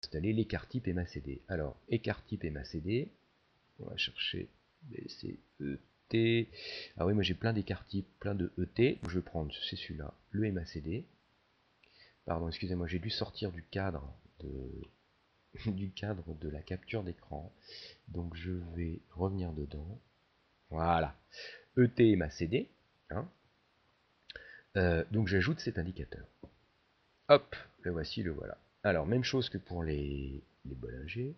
installer l'écart type MACD. Alors, écart type MACD, on va chercher BCET. Ah oui, moi j'ai plein d'écart types, plein de ET. Je vais prendre, c'est celui-là, le MACD. Pardon, excusez-moi, j'ai dû sortir du cadre de la capture d'écran. Donc je vais revenir dedans. Voilà. ET MACD. Hein. Donc j'ajoute cet indicateur. Hop, le voici, le voilà. Alors, même chose que pour les Bollinger.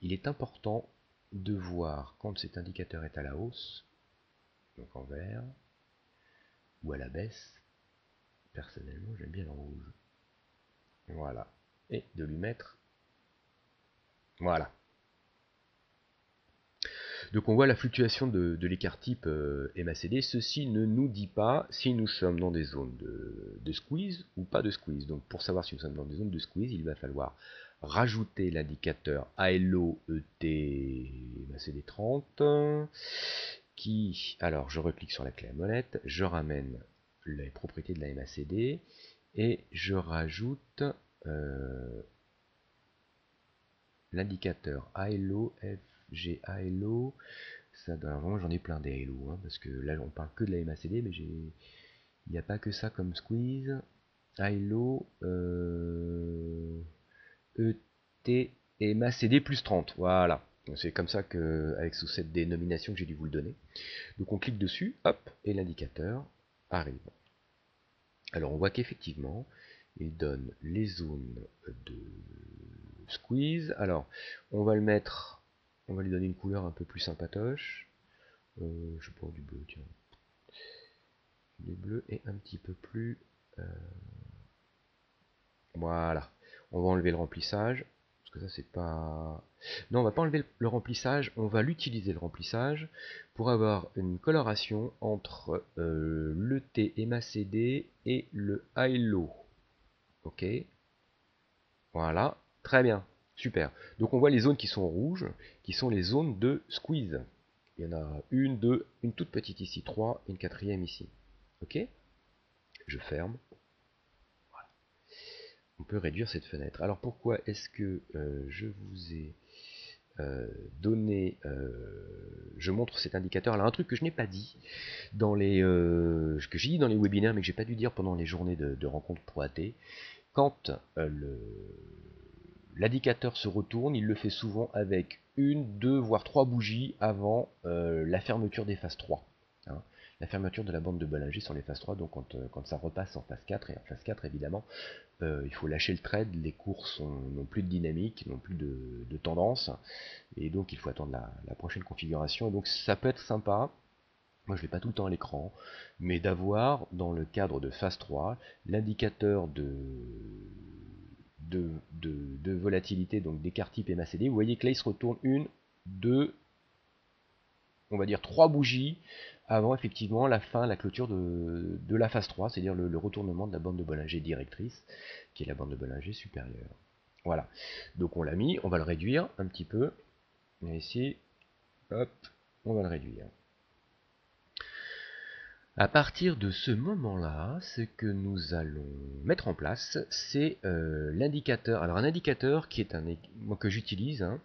Il est important de voir quand cet indicateur est à la hausse, donc en vert, ou à la baisse. Personnellement, j'aime bien le rouge. Voilà. Et de lui mettre. Voilà. Donc on voit la fluctuation de l'écart type MACD. Ceci ne nous dit pas si nous sommes dans des zones de squeeze ou pas de squeeze. Donc pour savoir si nous sommes dans des zones de squeeze, il va falloir rajouter l'indicateur ALO ET MACD 30 qui, alors je reclique sur la clé à molette, je ramène les propriétés de la MACD et je rajoute l'indicateur ALO FGALO. Ça doit, vraiment j'en ai plein des ALO, hein, parce que là on parle que de la MACD, mais il n'y a pas que ça comme squeeze. ALO ET et MACD plus 30, voilà. C'est comme ça que, avec sous cette dénomination que j'ai dû vous le donner. Donc on clique dessus, hop, et l'indicateur arrive. Alors on voit qu'effectivement, il donne les zones de squeeze. Alors, on va le mettre, on va lui donner une couleur un peu plus sympatoche. Je sais pas, du bleu, tiens. Du bleu et un petit peu plus... voilà. On va enlever le remplissage. Parce que ça, c'est pas... Non, on va pas enlever le remplissage. On va l'utiliser, le remplissage, pour avoir une coloration entre le T MACD et le high-low. Ok. Voilà. Très bien. Super. Donc on voit les zones qui sont rouges, qui sont les zones de squeeze. Il y en a une, deux, une toute petite ici, trois, et une quatrième ici. Ok. Je ferme. Voilà. On peut réduire cette fenêtre. Alors pourquoi est-ce que je vous ai donné... je montre cet indicateur. Alors un truc que je n'ai pas dit dans les... que j'ai dit dans les webinaires, mais que j'ai pas dû dire pendant les journées de rencontres pro AT. Quand l'indicateur se retourne, il le fait souvent avec une, deux, voire trois bougies avant la fermeture des phases 3. Hein. La fermeture de la bande de Bollinger sur les phases 3, donc quand ça repasse en phase 4, et en phase 4 évidemment, il faut lâcher le trade, les cours n'ont plus de dynamique, n'ont plus de tendance, et donc il faut attendre la prochaine configuration, et donc ça peut être sympa, moi je ne l'ai pas tout le temps à l'écran, mais d'avoir dans le cadre de phase 3 l'indicateur de volatilité, donc d'écart type MACD. Vous voyez que là il se retourne une, deux, on va dire trois bougies avant effectivement la fin, la clôture de la phase 3, c'est-à-dire le retournement de la bande de Bollinger directrice, qui est la bande de Bollinger supérieure. Voilà, donc on l'a mis, on va le réduire un petit peu, et ici, hop, on va le réduire. À partir de ce moment-là, ce que nous allons mettre en place, c'est l'indicateur. Alors un indicateur qui est que j'utilise, hein,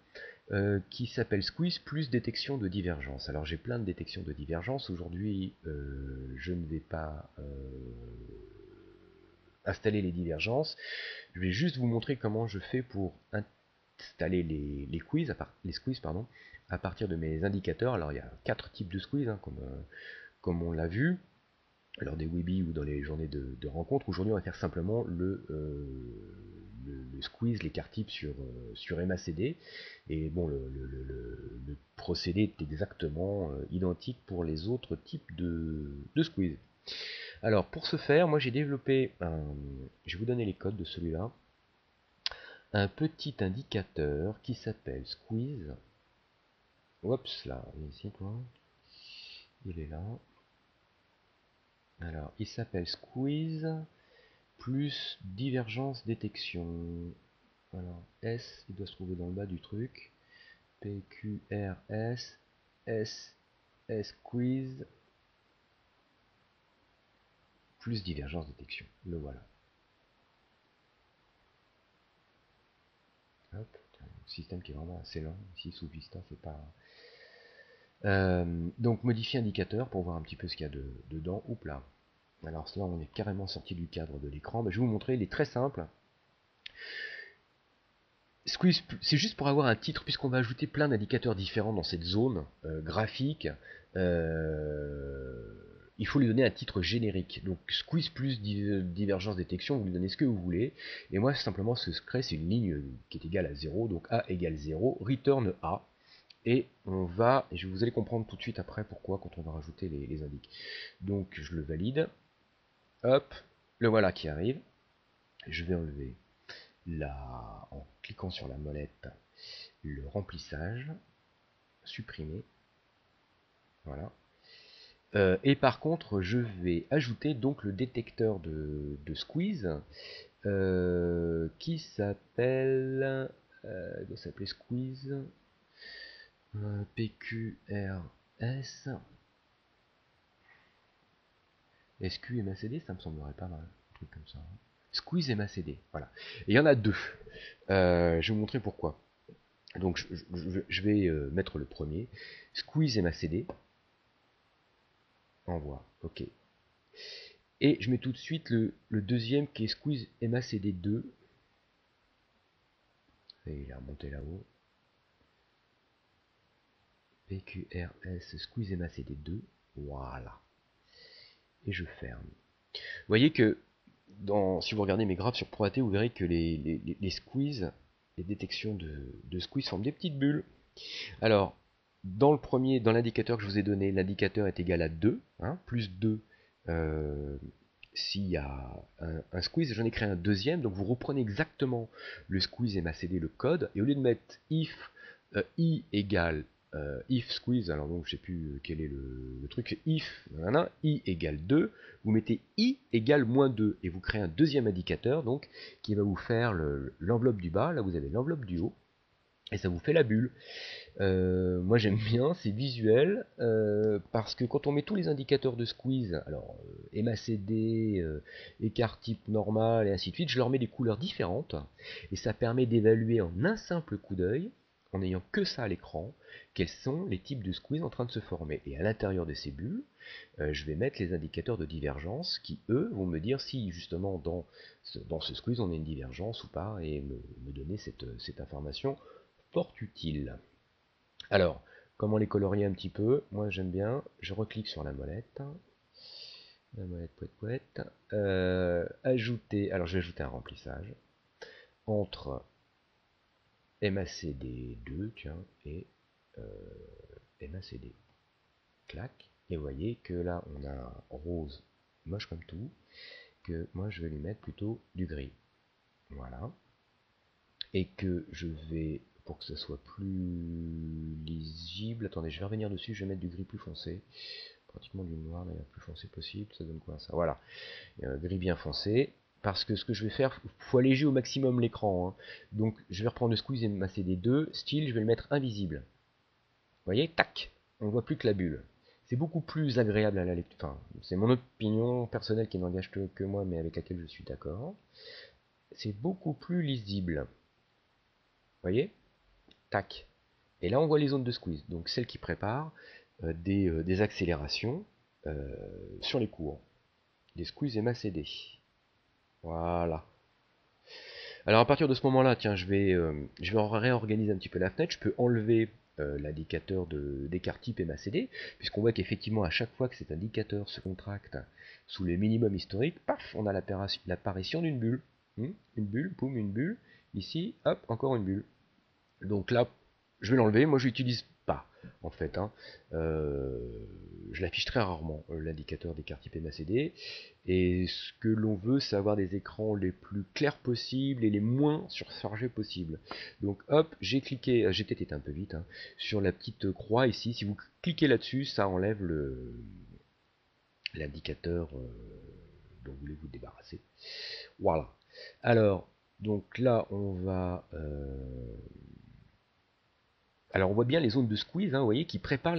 qui s'appelle Squeeze plus détection de divergence. Alors j'ai plein de détections de divergence. Aujourd'hui, je ne vais pas installer les divergences. Je vais juste vous montrer comment je fais pour installer les squeezes pardon, à partir de mes indicateurs. Alors il y a 4 types de squeeze, hein, comme on l'a vu lors des webis ou dans les journées de rencontres. Aujourd'hui, on va faire simplement le squeeze, l'écart type sur MACD. Et bon, le procédé est exactement identique pour les autres types de squeeze. Alors, pour ce faire, moi j'ai développé je vais vous donner les codes de celui-là, un petit indicateur qui s'appelle squeeze. Oups, là, ici, toi. Il est là. Alors, il s'appelle squeeze plus divergence détection. Alors, S, il doit se trouver dans le bas du truc. PQRS, S, squeeze, plus divergence détection. Le voilà. Hop, un système qui est vraiment assez lent. Ici sous Vista, c'est pas. Donc modifier indicateur pour voir un petit peu ce qu'il y a dedans. Oups là. Alors là, on est carrément sorti du cadre de l'écran. Je vais vous montrer. Il est très simple. Squeeze, c'est juste pour avoir un titre, puisqu'on va ajouter plein d'indicateurs différents dans cette zone graphique. Il faut lui donner un titre générique. Donc squeeze plus divergence détection, vous lui donnez ce que vous voulez. Et moi, simplement, ce que je crée, c'est une ligne qui est égale à 0. Donc A égale 0, return A. Et on va, et vous allez comprendre tout de suite après pourquoi quand on va rajouter les indices. Donc je le valide. Hop, le voilà qui arrive. Je vais enlever là, en cliquant sur la molette, le remplissage, supprimer, voilà. Et par contre, je vais ajouter donc le détecteur de squeeze qui s'appelle, il doit s'appeler squeeze PQRS SQMACD, ça me semblerait pas mal, un truc comme ça. Squeeze MACD, voilà. Et il y en a deux. Je vais vous montrer pourquoi. Donc je vais mettre le premier, Squeeze MACD, envoi, ok. Et je mets tout de suite le deuxième qui est Squeeze MACD2. Et il est remonté là-haut. PQRS Squeeze MACD2, voilà. Et je ferme. Vous voyez que si vous regardez mes graphes sur ProAT, vous verrez que les squeezes, les détections de squeeze forment des petites bulles. Alors, dans le premier, dans l'indicateur que je vous ai donné, l'indicateur est égal à 2, hein, plus 2 s'il y a un squeeze. J'en ai créé un deuxième, donc vous reprenez exactement le squeeze MACD, le code, et au lieu de mettre if i égale if squeeze, alors donc je sais plus quel est le truc, if i égale 2, vous mettez i égale moins 2, et vous créez un deuxième indicateur, donc qui va vous faire l'enveloppe du bas, là vous avez l'enveloppe du haut, et ça vous fait la bulle. Moi j'aime bien, c'est visuel, parce que quand on met tous les indicateurs de squeeze, alors MACD, écart type normal et ainsi de suite, je leur mets des couleurs différentes, et ça permet d'évaluer en un simple coup d'œil, en n'ayant que ça à l'écran, quels sont les types de squeeze en train de se former. Et à l'intérieur de ces bulles, je vais mettre les indicateurs de divergence qui, eux, vont me dire si justement dans ce squeeze on a une divergence ou pas, et me donner cette information fort utile. Alors, comment les colorier un petit peu? Moi j'aime bien, je reclique sur la molette poète, ajouter, alors je vais ajouter un remplissage entre MACD2, tiens, et MACD. Clac, et vous voyez que là on a un rose moche comme tout, que moi je vais lui mettre plutôt du gris. Voilà. Et que je vais, pour que ce soit plus lisible, attendez, je vais revenir dessus, je vais mettre du gris plus foncé, pratiquement du noir mais le plus foncé possible, ça donne quoi ça? Voilà, gris bien foncé, parce que ce que je vais faire, il faut alléger au maximum l'écran, hein. Donc je vais reprendre le squeeze et masser des deux, style, je vais le mettre invisible. Vous voyez, tac, on ne voit plus que la bulle. C'est beaucoup plus agréable à la lecture, enfin, c'est mon opinion personnelle qui n'engage que moi, mais avec laquelle je suis d'accord. C'est beaucoup plus lisible. Vous voyez? Tac. Et là, on voit les zones de squeeze, donc celles qui préparent des accélérations sur les cours. Des squeeze et MACD. Voilà. Alors à partir de ce moment-là, tiens, je vais réorganiser un petit peu la fenêtre. Je peux enlever l'indicateur d'écart type MACD, puisqu'on voit qu'effectivement, à chaque fois que cet indicateur se contracte sous le minimum historique, paf, on a l'apparition d'une bulle. Une bulle, poum, une bulle. Ici, hop, encore une bulle. Donc là, je vais l'enlever. Moi, je l'utilise pas, en fait. Hein. Je l'affiche très rarement, l'indicateur d'écart type MACD. Et ce que l'on veut, c'est avoir des écrans les plus clairs possibles et les moins surchargés possibles. Donc hop, j'ai cliqué, j'ai peut-être été un peu vite, hein, sur la petite croix ici. Si vous cliquez là-dessus, ça enlève l'indicateur dont vous voulez vous débarrasser. Voilà. Alors, donc là, on va... alors on voit bien les zones de squeeze, hein, vous voyez, qui préparent